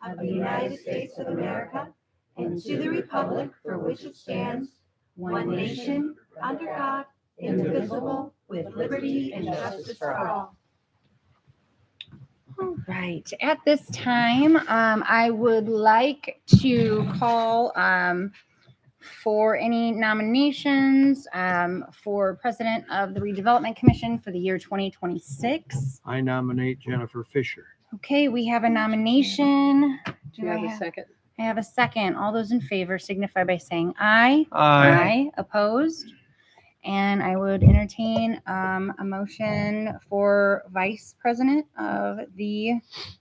of the United States of America and to the republic for which it stands, one nation, under God, indivisible, with liberty and justice for all. All right. At this time, I would like to call for any nominations for president of the Redevelopment Commission for the year 2026. I nominate Jennifer Fisher. Okay, we have a nomination. Do you have a second? I have a second. All those in favor signify by saying aye. Aye. Opposed? And I would entertain a motion for vice president of the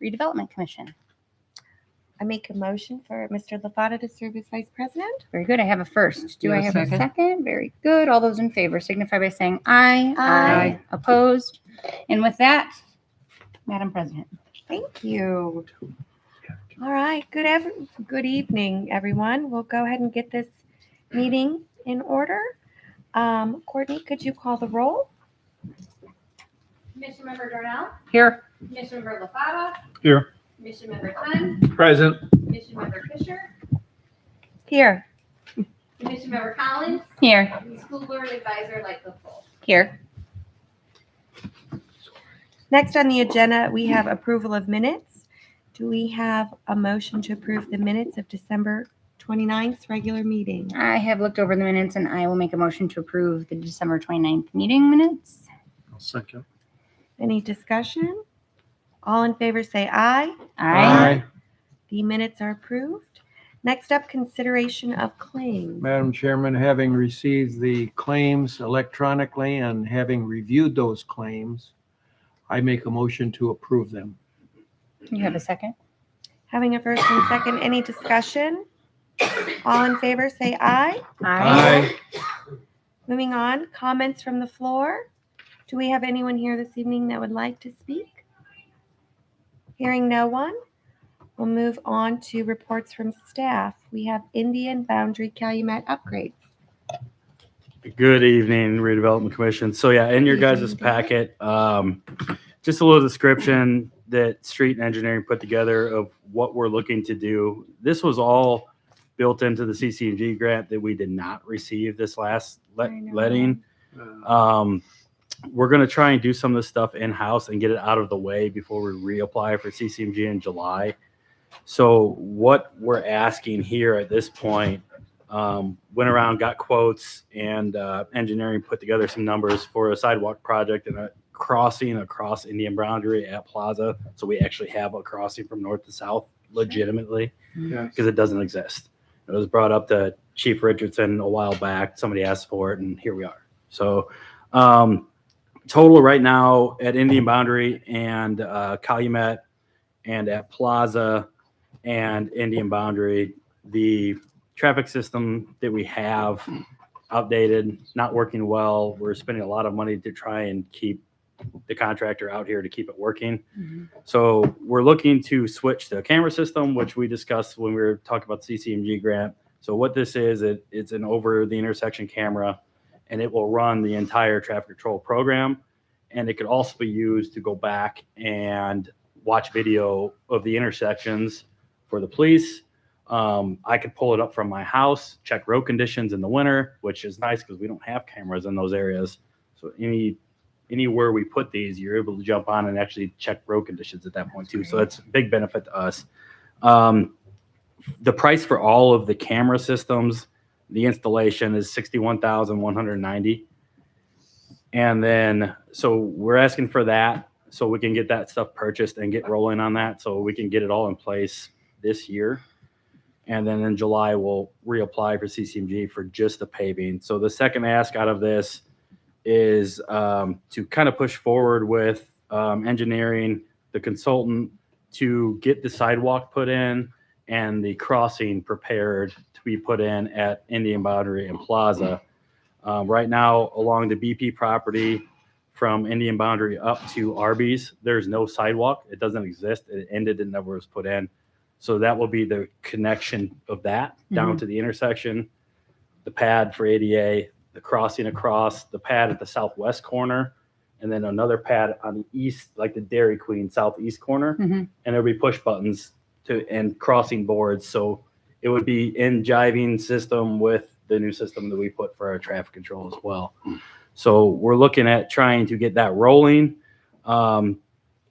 Redevelopment Commission. I make a motion for Mr. Lafata to serve as vice president. Very good. I have a first. Do You I have have a a second? second? Very good. All those in favor signify by saying aye. Aye. Opposed? And with that, Madam President. Thank you. All right. Good evening, everyone. We'll go ahead and get this meeting in order. Courtney, could you call the roll? Commission Member Darnell, Here. Commission Member LaFava, Here. Commission Member Dunn, Present. Commission Member Fisher, Here. Commission Member Collins, Here. and School Board Advisor Lightfoot Cole. Here. Next on the agenda, we have approval of minutes. Do we have a motion to approve the minutes of December 29th regular meeting? I have looked over the minutes and I will make a motion to approve the December 29th meeting minutes. I'll second. Any discussion? All in favor say aye. The minutes are approved. Next up, consideration of claims. Madam Chairman, having received the claims electronically and having reviewed those claims, I make a motion to approve them. You have a second? Having a first and second, any discussion? All in favor say aye. Moving on, comments from the floor. Do we have anyone here this evening that would like to speak? Hearing no one, we'll move on to reports from staff. We have Indian Boundary Calumet upgrades. Good evening, Redevelopment Commission. So yeah, in your guys' packet, just a little description that Street and Engineering put together of what we're looking to do. This was all built into the CC&G grant that we did not receive this last letting. We're going to try and do some of this stuff in-house and get it out of the way before we reapply for CC&G in July. So what we're asking here at this point, went around, got quotes, and engineering put together some numbers for a sidewalk project and a crossing across Indian Boundary at Plaza. So we actually have a crossing from north to south legitimately because it doesn't exist. It was brought up to Chief Richardson a while back. Somebody asked for it, and here we are. So total right now at Indian Boundary and Calumet and at Plaza and Indian Boundary, the traffic system that we have outdated, not working well. We're spending a lot of money to try and keep the contractor out here to keep it working. So we're looking to switch to a camera system, which we discussed when we were talking about the CCMG grant. So what this is, it's an over the intersection camera, and it will run the entire traffic control program. And it could also be used to go back and watch video of the intersections for the police. I could pull it up from my house, check road conditions in the winter, which is nice because we don't have cameras in those areas. So anywhere we put these, you're able to jump on and actually check road conditions at that point too. So that's a big benefit to us. The price for all of the camera systems, the installation is $61,190. And then, so we're asking for that so we can get that stuff purchased and get rolling on that so we can get it all in place this year. And then in July, we'll reapply for CCMG for just the paving. So the second ask out of this is to kind of push forward with engineering, the consultant, to get the sidewalk put in and the crossing prepared to be put in at Indian Boundary and Plaza. Right now, along the BP property from Indian Boundary up to Arby's, there's no sidewalk. It doesn't exist. It ended and never was put in. So that will be the connection of that down to the intersection, the pad for ADA, the crossing across, the pad at the southwest corner, and then another pad on the east, like the Dairy Queen southeast corner. And there'll be push buttons and crossing boards. So it would be in jiving system with the new system that we put for our traffic control as well. So we're looking at trying to get that rolling.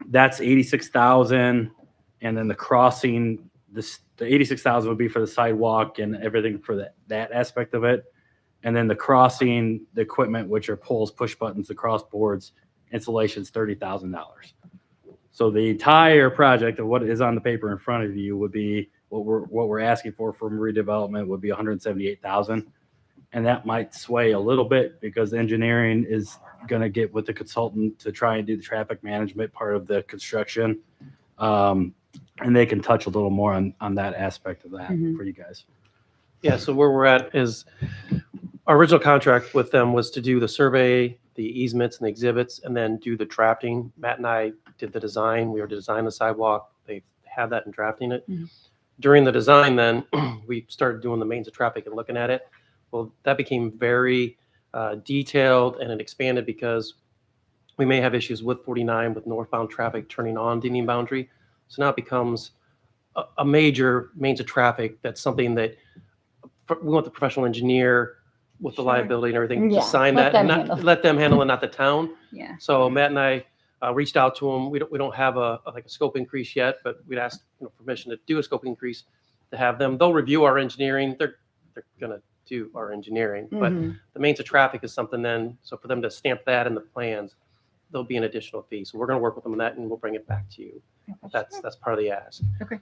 That's 86,000, and then the crossing, the 86,000 would be for the sidewalk and everything for that aspect of it. And then the crossing, the equipment, which are poles, push buttons, the cross boards, installation's $30,000. So the entire project of what is on the paper in front of you would be what we're asking for from redevelopment would be 178,000. And that might sway a little bit because engineering is going to get with the consultant to try and do the traffic management part of the construction. And they can touch a little more on that aspect of that for you guys. Yeah, so where we're at is our original contract with them was to do the survey, the easements and the exhibits, and then do the drafting. Matt and I did the design. We were to design the sidewalk. They had that in drafting it. During the design, then we started doing the mains of traffic and looking at it. Well, that became very detailed, and it expanded because we may have issues with 49 with northbound traffic turning on the Indian boundary. So now it becomes a major mains of traffic. That's something that we want the professional engineer with the liability and everything Yeah, to sign let that and them not handle. let them handle it, not the town. Yeah. So Matt and I reached out to them. We don't have a scope increase yet, but we'd asked permission to do a scope increase to have them. They'll review our engineering. They're gonna do our engineering, but the mains of traffic is something then. So for them to stamp that in the plans, there'll be an additional fee. So we're gonna work with them on that, and we'll bring it back to you. That's part of the ask. Okay.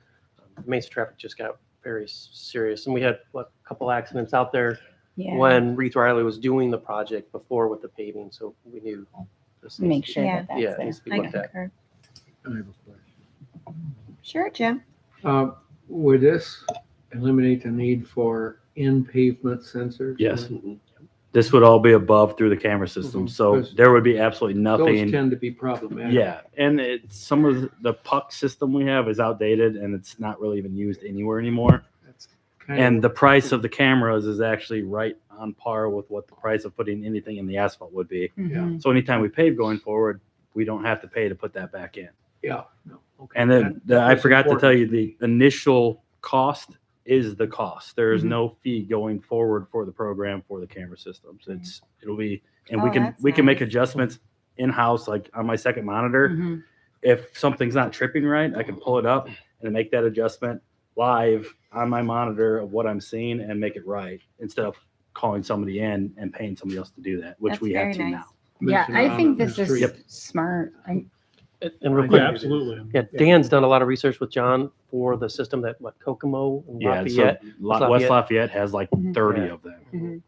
The mains of traffic just got very serious, and we had a couple accidents out there Yeah. when Reith Riley was doing the project before with the paving, so we knew this needs Make to sure Yeah. that that's Yeah, it there. needs to be I looked at. concur. I have a question. Sure, Jim. Would this eliminate the need for in-pavement sensors? Yes. Mhm. This would all be above through the camera system. So Because there would be absolutely Those nothing. tend to be problematic. Yeah, and some of the puck system we have is outdated and it's not really even used anywhere anymore. That's kind And of, the price of the cameras is actually right on par with what the price of putting anything in the asphalt would be. Mhm. So anytime we pave going forward, we don't have to pay to put that back in. yeah. No, okay. And then That I was forgot to tell important you, me. the initial cost is the cost. There is Mhm. no fee going forward for the program for the camera systems. It'll be, and Oh, we can that's make nice. adjustments in-house, like on my second monitor. Mhm. If something's not tripping right, I can pull it up and make that adjustment live on my monitor of what I'm seeing and make it right instead of calling somebody in and paying somebody else to do that, which That's we have very to nice. now. Yeah, Missing I out think on this the is street. smart. And real Yeah, quick, absolutely. yeah, Dan's done a lot of research with John for the system that Kokomo and Yeah, so Lafayette. West Lafayette has like Mhm. 30 Yeah. of them. Mhm.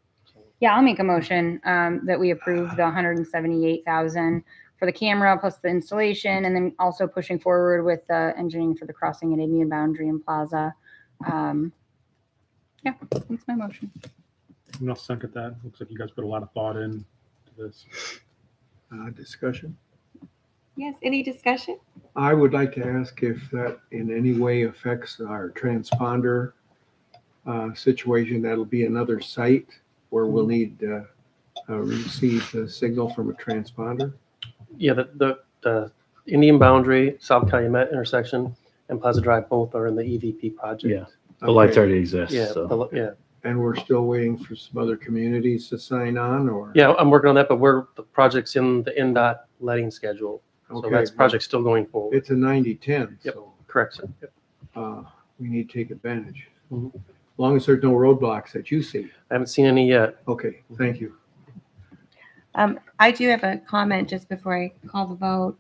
Yeah, I'll make a motion that we approve the 178,000 for the camera plus the installation, and then also pushing forward with the engineering for the crossing at Indian Boundary and Plaza. Yeah, that's my motion. I'm gonna second that. Looks like you guys put a lot of thought into this. Discussion. Yes, any discussion? I would like to ask if that in any way affects our transponder situation. That'll be another site where we'll need to receive the signal from a transponder. Yeah, the Indian Boundary, South Calumet intersection, and Plaza Drive both are in the EVP project. Yeah. The lights Okay. already exist. Yeah, So. yeah. And we're still waiting for some other communities to sign on, or? Yeah, I'm working on that, but the project's in the NDOT letting schedule. So Okay, that's project's still going forward. It's a 90-10, Yep. so Correct, sir. Yep. we need to take advantage. Mhm. As long as there's no roadblocks that you see. I haven't seen any yet. Okay, thank you. I do have a comment just before I call the vote.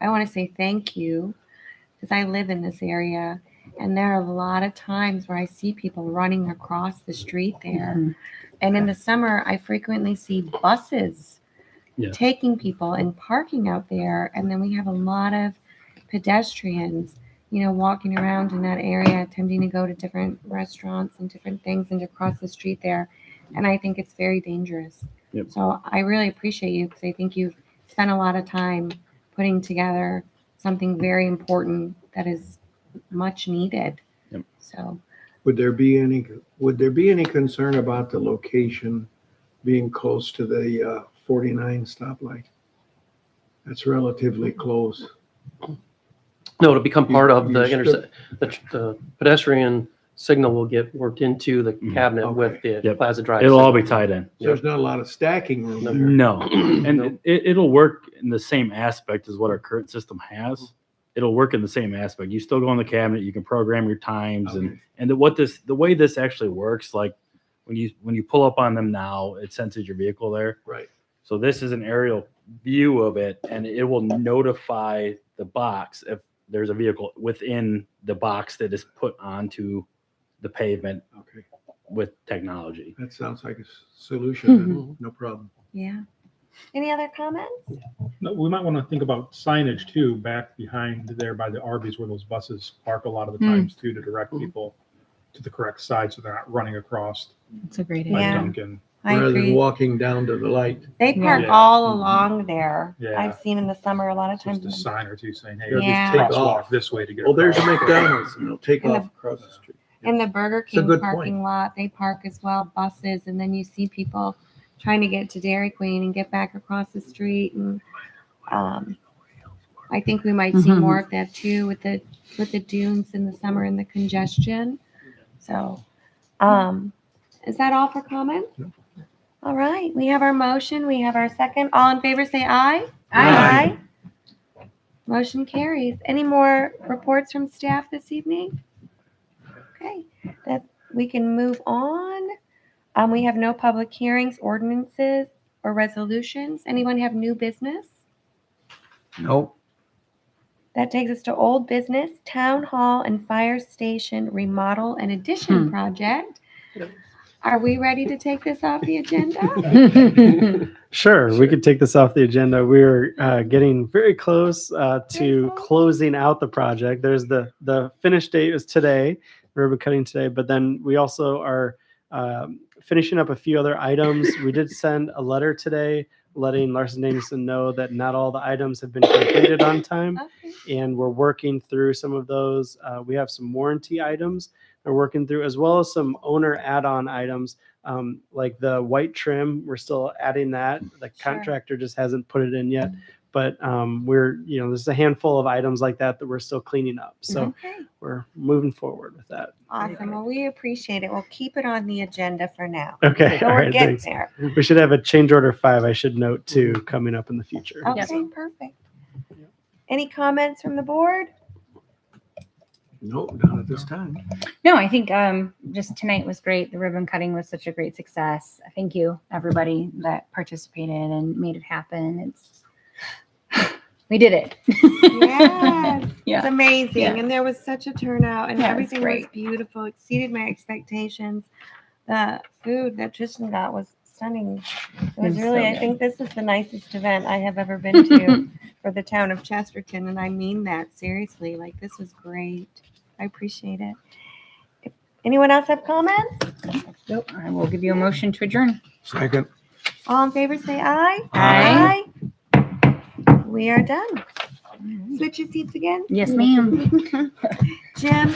I want to say thank you because I live in this area and there are a lot of times where I see people running across the street there. Mhm. And in the summer, I frequently see buses Yeah. taking people and parking out there. And then we have a lot of pedestrians, walking around in that area, attempting to go to different restaurants and different things and to cross the street there. And I think it's very dangerous. Yep. So I really appreciate you because I think you've spent a lot of time putting together something very important that is much needed. Yep. So Would there be any concern about the location being close to the 49 stoplight? That's relatively close. No, it'll become part of You the still- the pedestrian signal will get worked into the cabinet with the Yep. Plaza Drive. It'll all be signal. tied in. So there's not a lot of stacking room there. No, and Nope. it'll work in the same aspect as what our current system has. It'll work in the same aspect. You still go in the cabinet, you can program your times, Okay. and the way this actually works, like when you pull up on them now, it senses your vehicle there. Right. So this is an aerial view of it, and it will notify the box if there's a vehicle within the box that is put onto the pavement Okay. with technology. That sounds like a solution. Then. No problem. Yeah. Any other comments? No, we might want to think about signage too, back behind there by the Arby's where those buses park a lot of the times too, to direct people to the correct side so they're not running across It's a great by Yeah. Duncan. I Rather than agree. walking down to the light. They park Yeah. all along there. Yeah. I've seen in the summer a lot of Just a times. sign or two saying, hey, They'll Yeah. just take crosswalk off. this way to get. Oh, there's a across. McDonald's and they'll take And off across the street. In the Burger It's a King good parking lot, they park as well, buses, and then you see people trying to get to Dairy Queen and get back across the street. And I think we might see more of that too with the dunes in the summer and the congestion. So, is that all for comments? All right, we have our motion, we have our second. All in favor, say aye. Aye. Motion carries. Any more reports from staff this evening? Okay, that we can move on. We have no public hearings, ordinances, or resolutions. Anyone have new business? Nope. That takes us to old business, town hall and fire station remodel and addition project. Are we ready to take this off the agenda? Sure, we could take this off the agenda. We're getting very close to close. closing out the project. There's the finish date is today, ribbon cutting today, but then we also are finishing up a few other items. We did send a letter today letting Larson Danielson know that not all the items have been completed on time, Okay. and we're working through some of those. We have some warranty items we're working through, as well as some owner add-on items, like the white trim. We're still adding that. The contractor just hasn't put it in yet, but there's a handful of items like that we're still cleaning up. So Okay. we're moving forward with that. Awesome. Well, we appreciate it. We'll keep it on the agenda for now. Okay, So all we're right, getting thanks. there. We should have a change order 5, I should note, too, coming up in the future. Okay, perfect. Any comments from the board? Nope, not at this time. No, I think just tonight was great. The ribbon cutting was such a great success. Thank you, everybody that participated and made it happen. We did it. Yes. It's Yeah. amazing. Yeah. And there was such a turnout and Yeah, it's everything was great. beautiful, exceeded my expectations. The food that Tristan got was stunning. It was It's really, so I good. think this is the nicest event I have ever been to for the town of Chesterton. And I mean that seriously. Like, this was great. I appreciate it. Anyone else have comments? Nope. I will give you a motion to adjourn. Second. All in favor, say aye. Aye. We are done. Switch your seats again. Yes, ma'am. Jim,